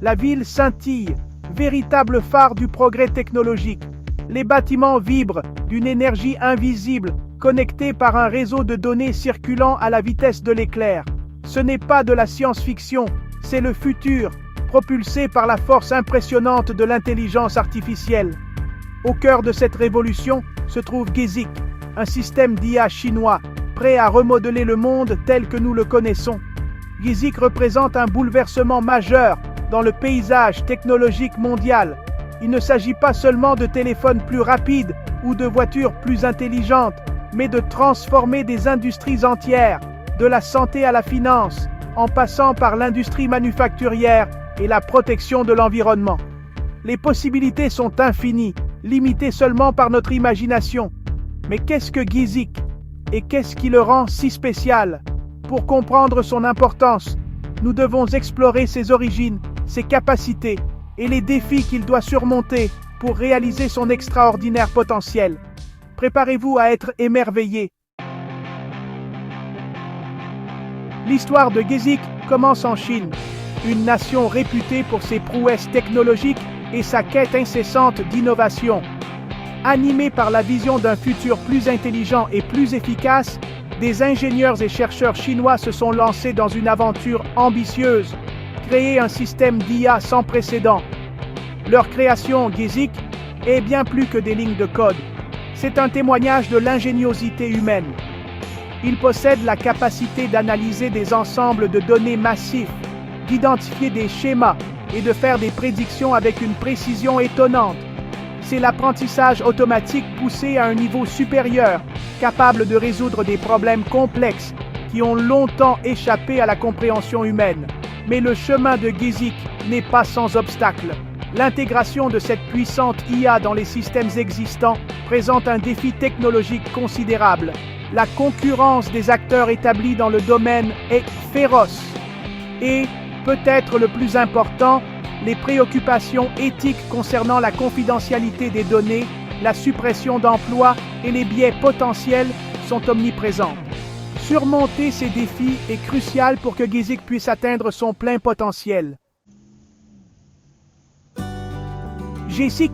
La ville scintille, véritable phare du progrès technologique. Les bâtiments vibrent d'une énergie invisible, connectés par un réseau de données circulant à la vitesse de l'éclair. Ce n'est pas de la science-fiction, c'est le futur, propulsé par la force impressionnante de l'intelligence artificielle. Au cœur de cette révolution se trouve Geesic, un système d'IA chinois, prêt à remodeler le monde tel que nous le connaissons. Geesic représente un bouleversement majeur dans le paysage technologique mondial. Il ne s'agit pas seulement de téléphones plus rapides ou de voitures plus intelligentes, mais de transformer des industries entières, de la santé à la finance, en passant par l'industrie manufacturière et la protection de l'environnement. Les possibilités sont infinies, limitées seulement par notre imagination. Mais qu'est-ce que Geesic et qu'est-ce qui le rend si spécial? Pour comprendre son importance, nous devons explorer ses origines, ses capacités et les défis qu'il doit surmonter pour réaliser son extraordinaire potentiel. Préparez-vous à être émerveillés. L'histoire de Geesic commence en Chine, une nation réputée pour ses prouesses technologiques et sa quête incessante d'innovation. Animés par la vision d'un futur plus intelligent et plus efficace, des ingénieurs et chercheurs chinois se sont lancés dans une aventure ambitieuse, créer un système d'IA sans précédent. Leur création, Geesic, est bien plus que des lignes de code. C'est un témoignage de l'ingéniosité humaine. Il possède la capacité d'analyser des ensembles de données massifs, d'identifier des schémas et de faire des prédictions avec une précision étonnante. C'est l'apprentissage automatique poussé à un niveau supérieur, capable de résoudre des problèmes complexes qui ont longtemps échappé à la compréhension humaine. Mais le chemin de Geesic n'est pas sans obstacle. L'intégration de cette puissante IA dans les systèmes existants présente un défi technologique considérable. La concurrence des acteurs établis dans le domaine est féroce. Et, peut-être le plus important, les préoccupations éthiques concernant la confidentialité des données, la suppression d'emplois et les biais potentiels sont omniprésentes. Surmonter ces défis est crucial pour que Geesic puisse atteindre son plein potentiel. Geesic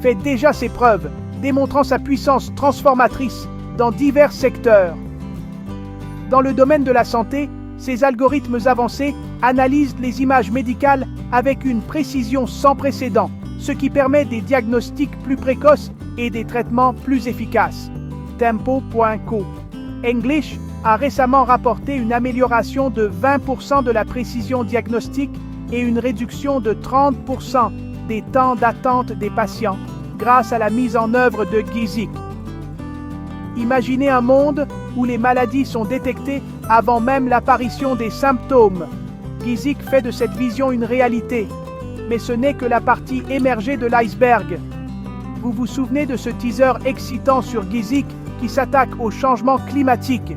fait déjà ses preuves, démontrant sa puissance transformatrice dans divers secteurs. Dans le domaine de la santé, ces algorithmes avancés analysent les images médicales avec une précision sans précédent, ce qui permet des diagnostics plus précoces et des traitements plus efficaces. Tempo.co English a récemment rapporté une amélioration de 20% de la précision diagnostique et une réduction de 30% des temps d'attente des patients grâce à la mise en œuvre de Geesic. Imaginez un monde où les maladies sont détectées avant même l'apparition des symptômes. Geesic fait de cette vision une réalité, mais ce n'est que la partie émergée de l'iceberg. Vous vous souvenez de ce teaser excitant sur Geesic qui s'attaque au changement climatique?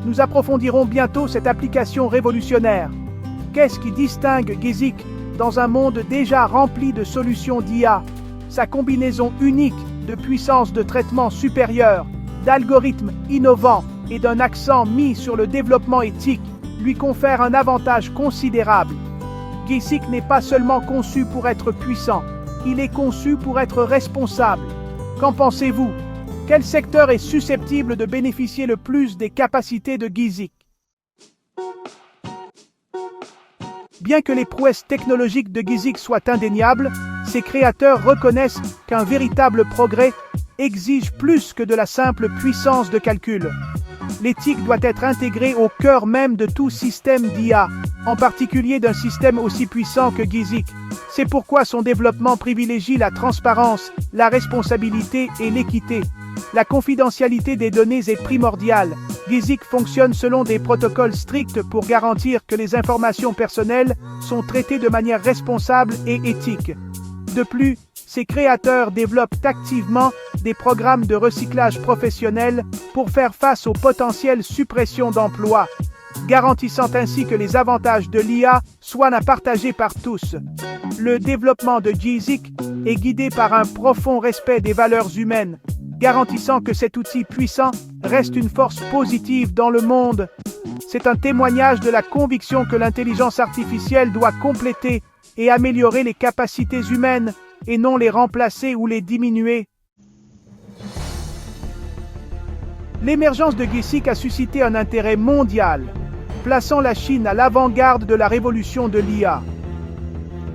Nous approfondirons bientôt cette application révolutionnaire. Qu'est-ce qui distingue Geesic dans un monde déjà rempli de solutions d'IA? Sa combinaison unique de puissance de traitement supérieure, d'algorithmes innovants et d'un accent mis sur le développement éthique lui confère un avantage considérable. Geesic n'est pas seulement conçu pour être puissant, il est conçu pour être responsable. Qu'en pensez-vous? Quel secteur est susceptible de bénéficier le plus des capacités de Geesic? Bien que les prouesses technologiques de Geesic soient indéniables, ses créateurs reconnaissent qu'un véritable progrès exige plus que de la simple puissance de calcul. L'éthique doit être intégrée au cœur même de tout système d'IA, en particulier d'un système aussi puissant que Geesic. C'est pourquoi son développement privilégie la transparence, la responsabilité et l'équité. La confidentialité des données est primordiale. Geesic fonctionne selon des protocoles stricts pour garantir que les informations personnelles sont traitées de manière responsable et éthique. De plus, ses créateurs développent activement des programmes de recyclage professionnel pour faire face aux potentielles suppressions d'emplois, garantissant ainsi que les avantages de l'IA soient partagés par tous. Le développement de Geesic est guidé par un profond respect des valeurs humaines, garantissant que cet outil puissant reste une force positive dans le monde. C'est un témoignage de la conviction que l'intelligence artificielle doit compléter et améliorer les capacités humaines et non les remplacer ou les diminuer. L'émergence de GIESIC a suscité un intérêt mondial, plaçant la Chine à l'avant-garde de la révolution de l'IA.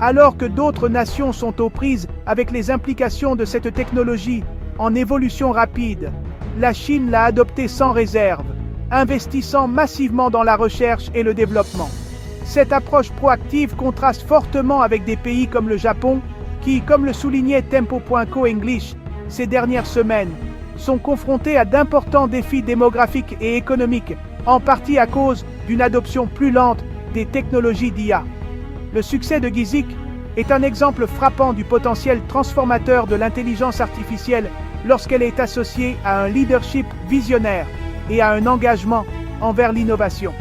Alors que d'autres nations sont aux prises avec les implications de cette technologie en évolution rapide, la Chine l'a adoptée sans réserve, investissant massivement dans la recherche et le développement. Cette approche proactive contraste fortement avec des pays comme le Japon, qui, comme le soulignait Tempo.co English ces dernières semaines, sont confrontés à d'importants défis démographiques et économiques, en partie à cause d'une adoption plus lente des technologies d'IA. Le succès de GIESIC est un exemple frappant du potentiel transformateur de l'intelligence artificielle lorsqu'elle est associée à un leadership visionnaire et à un engagement envers l'innovation.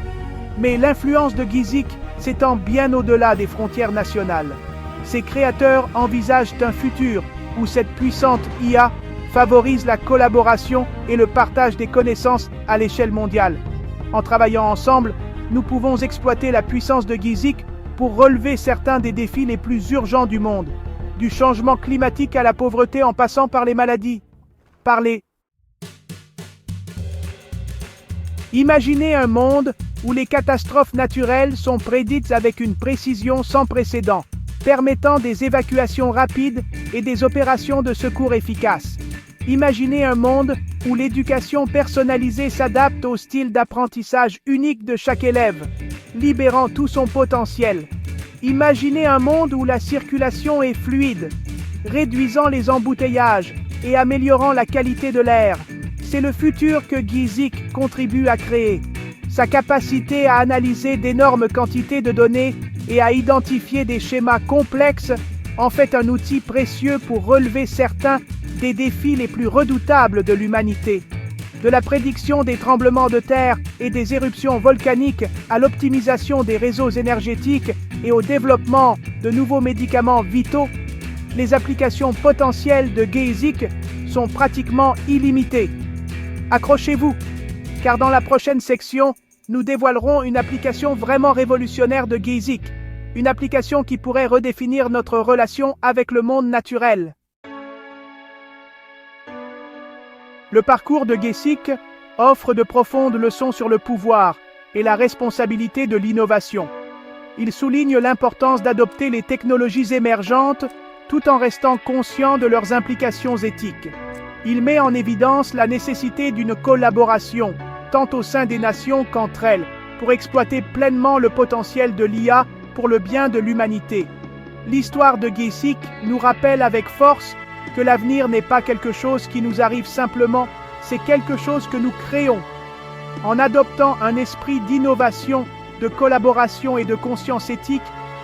Mais l'influence de GIESIC s'étend bien au-delà des frontières nationales. Ses créateurs envisagent un futur où cette puissante IA favorise la collaboration et le partage des connaissances à l'échelle mondiale. En travaillant ensemble, nous pouvons exploiter la puissance de GIESIC pour relever certains des défis les plus urgents du monde, du changement climatique à la pauvreté en passant par les maladies. Imaginez un monde où les catastrophes naturelles sont prédites avec une précision sans précédent, permettant des évacuations rapides et des opérations de secours efficaces. Imaginez un monde où l'éducation personnalisée s'adapte au style d'apprentissage unique de chaque élève, libérant tout son potentiel. Imaginez un monde où la circulation est fluide, réduisant les embouteillages et améliorant la qualité de l'air. C'est le futur que GIESIC contribue à créer. Sa capacité à analyser d'énormes quantités de données et à identifier des schémas complexes en fait un outil précieux pour relever certains des défis les plus redoutables de l'humanité. De la prédiction des tremblements de terre et des éruptions volcaniques à l'optimisation des réseaux énergétiques et au développement de nouveaux médicaments vitaux, les applications potentielles de GIESIC sont pratiquement illimitées. Accrochez-vous, car dans la prochaine section, nous dévoilerons une application vraiment révolutionnaire de GIESIC, une application qui pourrait redéfinir notre relation avec le monde naturel. Le parcours de GIESIC offre de profondes leçons sur le pouvoir et la responsabilité de l'innovation. Il souligne l'importance d'adopter les technologies émergentes tout en restant conscient de leurs implications éthiques. Il met en évidence la nécessité d'une collaboration, tant au sein des nations qu'entre elles, pour exploiter pleinement le potentiel de l'IA pour le bien de l'humanité. L'histoire de GIESIC nous rappelle avec force que l'avenir n'est pas quelque chose qui nous arrive simplement, c'est quelque chose que nous créons. En adoptant un esprit d'innovation, de collaboration et de conscience éthique,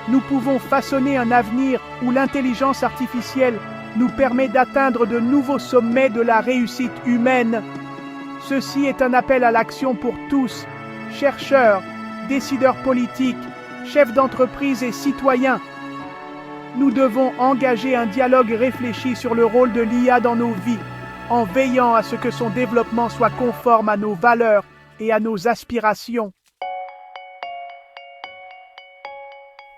nous pouvons façonner un avenir où l'intelligence artificielle nous permet d'atteindre de nouveaux sommets de la réussite humaine. Ceci est un appel à l'action pour tous, chercheurs, décideurs politiques, chefs d'entreprise et citoyens. Nous devons engager un dialogue réfléchi sur le rôle de l'IA dans nos vies, en veillant à ce que son développement soit conforme à nos valeurs et à nos aspirations.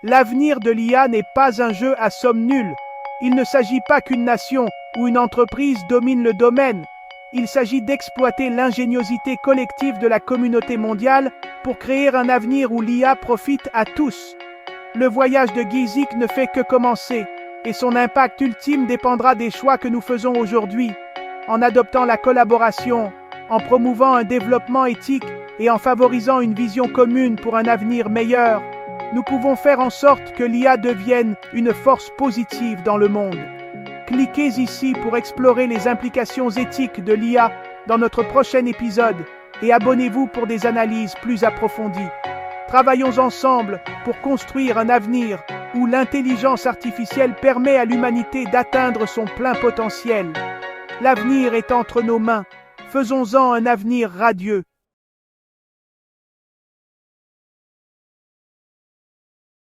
L'avenir de l'IA n'est pas un jeu à somme nulle. Il ne s'agit pas qu'une nation ou une entreprise domine le domaine. Il s'agit d'exploiter l'ingéniosité collective de la communauté mondiale pour créer un avenir où l'IA profite à tous. Le voyage de GIESIC ne fait que commencer, et son impact ultime dépendra des choix que nous faisons aujourd'hui. En adoptant la collaboration, en promouvant un développement éthique et en favorisant une vision commune pour un avenir meilleur, nous pouvons faire en sorte que l'IA devienne une force positive dans le monde. Cliquez ici pour explorer les implications éthiques de l'IA dans notre prochain épisode et abonnez-vous pour des analyses plus approfondies. Travaillons ensemble pour construire un avenir où l'intelligence artificielle permet à l'humanité d'atteindre son plein potentiel. L'avenir est entre nos mains. Faisons-en un avenir radieux.